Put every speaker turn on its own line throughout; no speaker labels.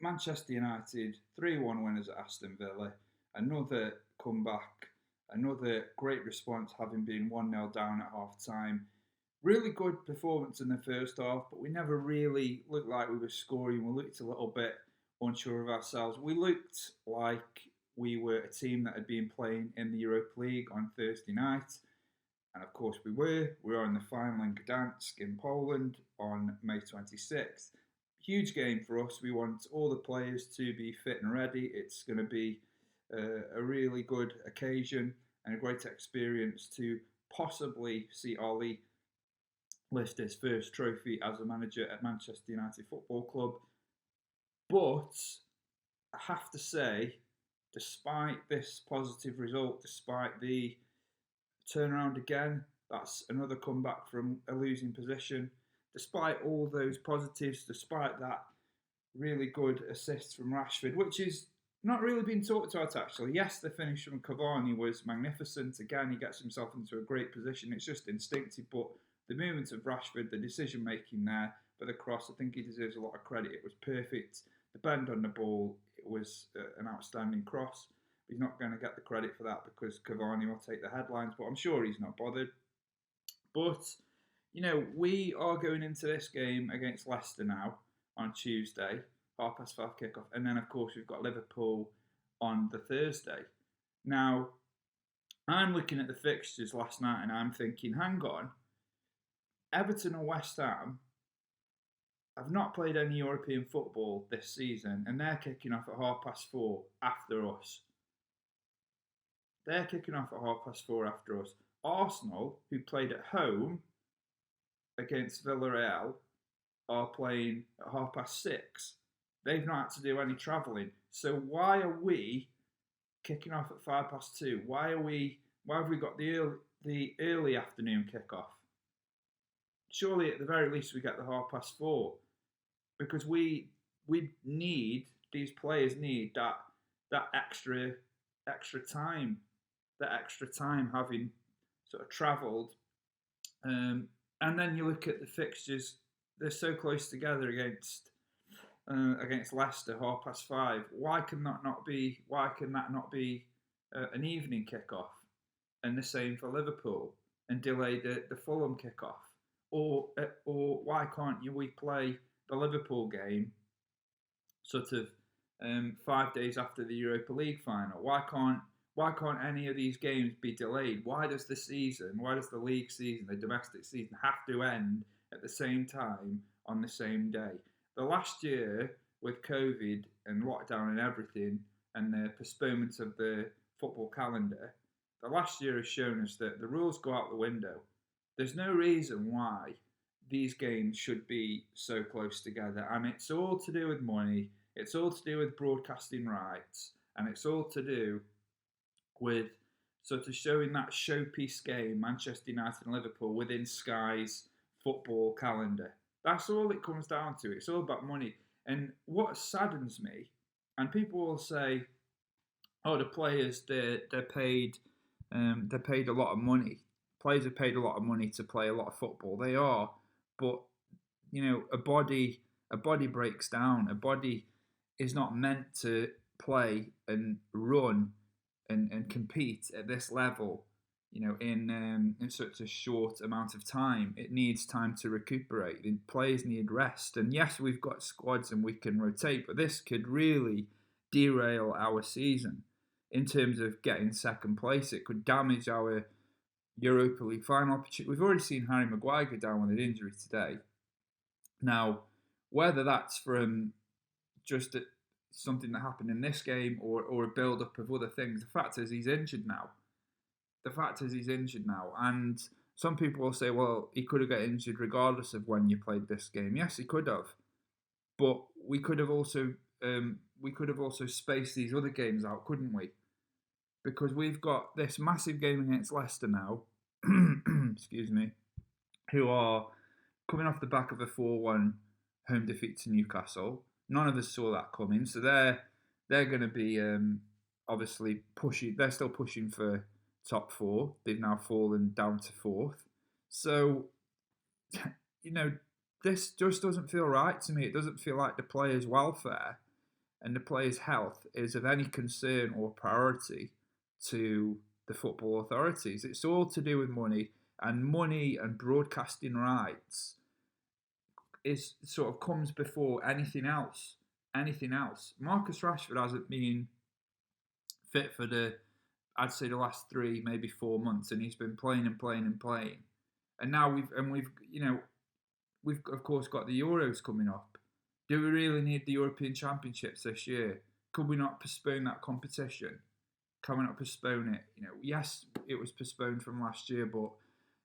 Manchester United 3-1 winners at Aston Villa. Another comeback, another great response having been 1-0 down at half time. Really good performance in the first half, but we never really looked like we were scoring. We looked a little bit unsure of ourselves. We looked like we were a team that had been playing in the Europa League on Thursday night. And of course we were. We were in the final in Gdansk in Poland on May 26th. Huge game for us. We want all the players to be fit and ready. It's going to be a really good occasion and a great experience to possibly see Ollie lift his first trophy as a manager at Manchester United Football Club. But I have to say, despite this positive result, despite the turnaround again, that's another comeback from a losing position. Despite all those positives, despite that really good assist from Rashford, which is not really been talked about actually. Yes, the finish from Cavani was magnificent. Again, he gets himself into a great position. It's just instinctive, but the movement of Rashford, the decision making there for the cross, I think he deserves a lot of credit. It was perfect. The bend on the ball, it was an outstanding cross. He's not going to get the credit for that because Cavani will take the headlines, but I'm sure he's not bothered. But, we are going into this game against Leicester now on Tuesday, 5:30 kickoff. And then, of course, we've got Liverpool on the Thursday. Now, I'm looking at the fixtures last night and I'm thinking, hang on, Everton and West Ham have not played any European football this season and they're kicking off at 4:30 after us. They're kicking off at 4:30 after us. Arsenal, who played at home against Villarreal, are playing at 6:30. They've not had to do any travelling. So why are we kicking off at 2:05? Why have we got the early afternoon kickoff? Surely at the very least we get the 4:30 because these players need that extra time, having sort of travelled. And then you look at the fixtures; they're so close together against Leicester, 5:30. Why can that not be? Why can that not be an evening kickoff? And the same for Liverpool, and delay the Fulham kickoff. Or why can't we play the Liverpool game sort of 5 days after the Europa League final? Why can't any of these games be delayed? Why does the league season, the domestic season, have to end at the same time on the same day? The last year with COVID and lockdown and everything and the postponement of the football calendar, the last year has shown us that the rules go out the window. There's no reason why these games should be so close together. And it's all to do with money. It's all to do with broadcasting rights. And it's all to do with sort of showing that showpiece game, Manchester United and Liverpool, within Sky's football calendar. That's all it comes down to. It's all about money. And what saddens me, and people will say, "Oh, the players they're paid a lot of money. Players are paid a lot of money to play a lot of football. They are, but a body breaks down. A body is not meant to play and run and compete at this level, in such a short amount of time. It needs time to recuperate. The players need rest. And yes, we've got squads and we can rotate, but this could really derail our season in terms of getting second place. It could damage our Europa League final opportunity. We've already seen Harry Maguire go down with an injury today. Now, whether that's from just something that happened in this game or a build-up of other things, the fact is he's injured now. And some people will say, well, he could have got injured regardless of when you played this game. Yes, he could have. But we could have also spaced these other games out, couldn't we? Because we've got this massive game against Leicester now, excuse me, who are coming off the back of a 4-1 home defeat to Newcastle. None of us saw that coming, so they're going to be obviously pushing. They're still pushing for top four. They've now fallen down to fourth. So, this just doesn't feel right to me. It doesn't feel like the players' welfare and the players' health is of any concern or priority to the football authorities. It's all to do with money, and broadcasting rights is sort of comes before anything else. Anything else. Marcus Rashford hasn't been fit for I'd say the last 3, maybe 4 months, and he's been playing and playing and playing. And now we've of course got the Euros coming up. Do we really need the European Championships this year? Could we not postpone that competition? Can we not postpone it? Yes, it was postponed from last year, but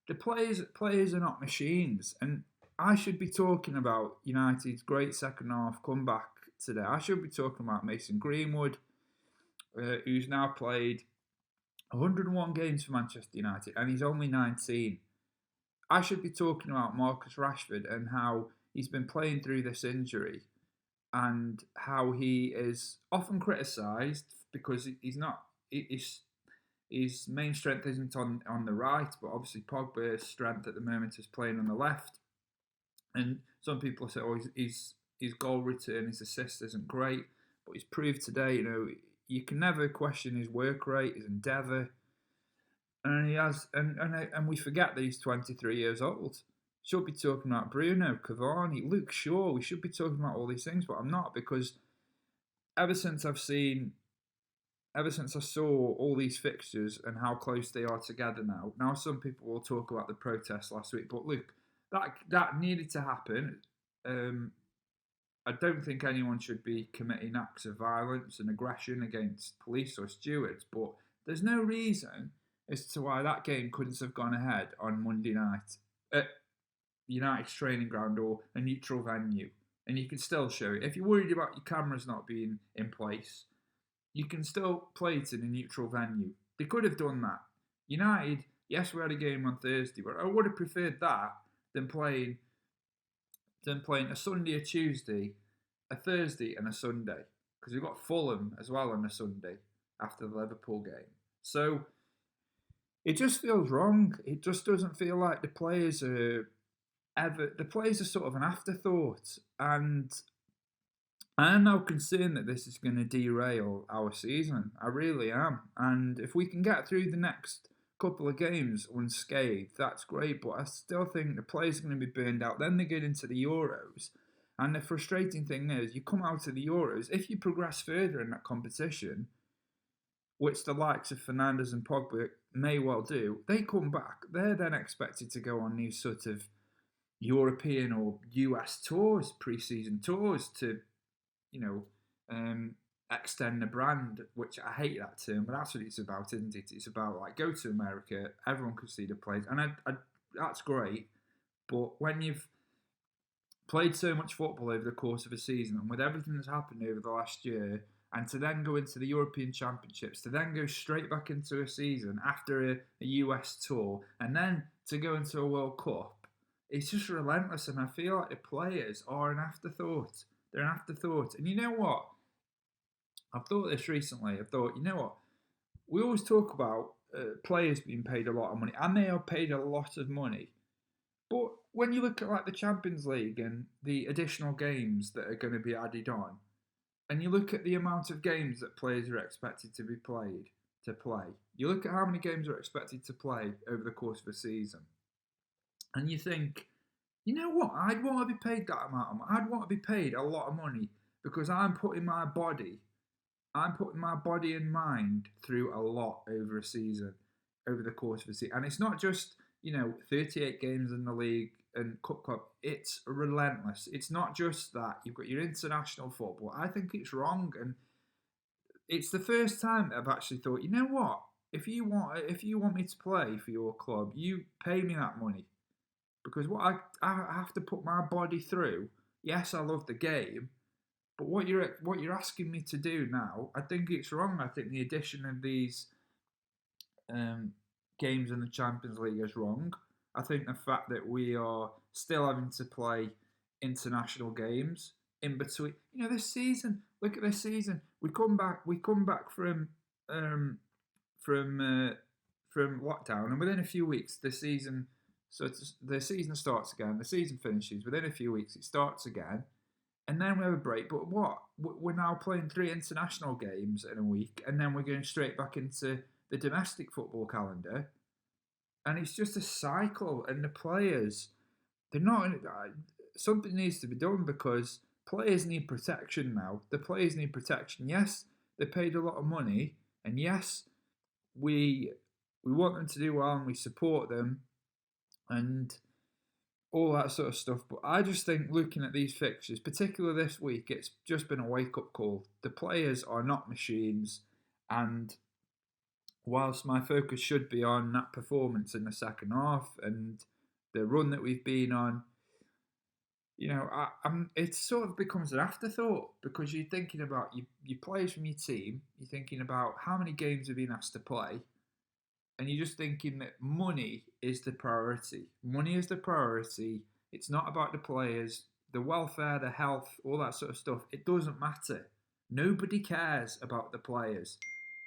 the players are not machines. And I should be talking about United's great second half comeback today. I should be talking about Mason Greenwood, who's now played 101 games for Manchester United, and he's only 19. I should be talking about Marcus Rashford and how he's been playing through this injury, and how he is often criticised because his main strength isn't on the right, but obviously Pogba's strength at the moment is playing on the left. And some people say, his goal return, his assist isn't great, but he's proved today, you can never question his work rate, his endeavour, and he has, and we forget that he's 23 years old. Should be talking about Bruno, Cavani, Luke Shaw. We should be talking about all these things, but I'm not, because ever since I saw all these fixtures and how close they are together now. Now some people will talk about the protests last week, but look, that needed to happen. I don't think anyone should be committing acts of violence and aggression against police or stewards, but there's no reason as to why that game couldn't have gone ahead on Monday night at United's training ground or a neutral venue, and you can still show it. If you're worried about your cameras not being in place, you can still play it in a neutral venue. They could have done that. United, yes, we had a game on Thursday, but I would have preferred that than playing a Sunday, a Tuesday, a Thursday and a Sunday, because we've got Fulham as well on a Sunday after the Liverpool game. So it just feels wrong. It just doesn't feel like the players are sort of an afterthought, and I am now concerned that this is going to derail our season. I really am. And if we can get through the next couple of games unscathed, that's great, but I still think the players are going to be burned out. Then they get into the Euros, and the frustrating thing is, you come out of the Euros, if you progress further in that competition, which the likes of Fernandes and Pogba may well do, they come back. They're then expected to go on these sort of European or US tours, pre-season tours, to extend the brand, which I hate that term, but that's what it's about, isn't it? It's about, like, go to America, everyone can see the players, and I that's great, but when you've played so much football over the course of a season, and with everything that's happened over the last year, and to then go into the European Championships, to then go straight back into a season after a US tour, and then to go into a World Cup, it's just relentless, and I feel like the players are an afterthought. They're an afterthought. And you know what? I've thought this recently. I've thought, we always talk about players being paid a lot of money, and they are paid a lot of money. But when you look at, like, the Champions League and the additional games that are going to be added on, and you look at the amount of games that players are expected to play, you look at how many games are expected to play over the course of a season, and you think, you know what? I'd want to be paid that amount of money. I'd want to be paid a lot of money, because I'm putting my body and mind through a lot over a season, over the course of a season. And it's not just, 38 games in the league and Cup. It's relentless. It's not just that. You've got your international football. I think it's wrong, and it's the first time that I've actually thought, you know what? If you want me to play for your club, you pay me that money. Because what I have to put my body through, yes, I love the game, but what you're asking me to do now, I think it's wrong. I think the addition of these games in the Champions League is wrong. I think the fact that we are still having to play international games in between, this season. Look at this season. We come back from lockdown, and within a few weeks, the season. So the season starts again. The season finishes within a few weeks. It starts again, and then we have a break. But what? We're now playing 3 international games in a week, and then we're going straight back into the domestic football calendar. And it's just a cycle. And the players, they're not. Something needs to be done because players need protection now. The players need protection. Yes, they paid a lot of money, and yes, we want them to do well, and we support them, and all that sort of stuff. But I just think looking at these fixtures, particularly this week, it's just been a wake up call. The players are not machines, and whilst my focus should be on that performance in the second half and the run that we've been on, it sort of becomes an afterthought because you're thinking about your players from your team. You're thinking about how many games have been asked to play, and you're just thinking that money is the priority. Money is the priority. It's not about the players, the welfare, the health, all that sort of stuff. It doesn't matter. Nobody cares about the players.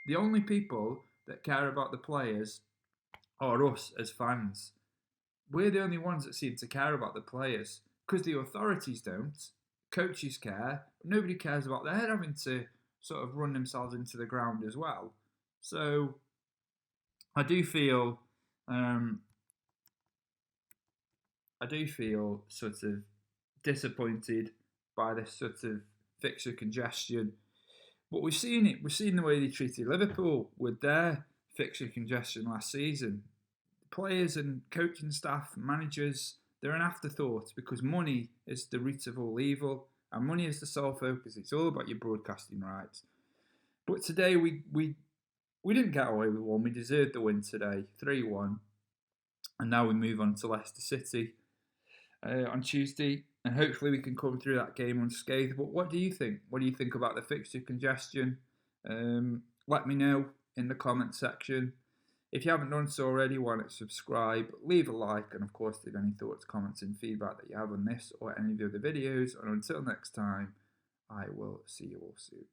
The only people that care about the players are us as fans. We're the only ones that seem to care about the players because the authorities don't. Coaches care. Nobody cares about them. They're having to sort of run themselves into the ground as well. So I do feel sort of disappointed by this sort of fixture congestion. But we've seen it. We've seen the way they treated Liverpool with their fixture congestion last season. Players and coaching staff, managers, they're an afterthought because money is the root of all evil, and money is the sole focus. It's all about your broadcasting rights. But today we didn't get away with one. We deserved the win today, 3-1. And now we move on to Leicester City on Tuesday. And hopefully we can come through that game unscathed. But what do you think? What do you think about the fixture congestion? Let me know in the comment section. If you haven't done so already, why not subscribe, leave a like, and of course leave any thoughts, comments and feedback that you have on this or any of the other videos. And until next time, I will see you all soon.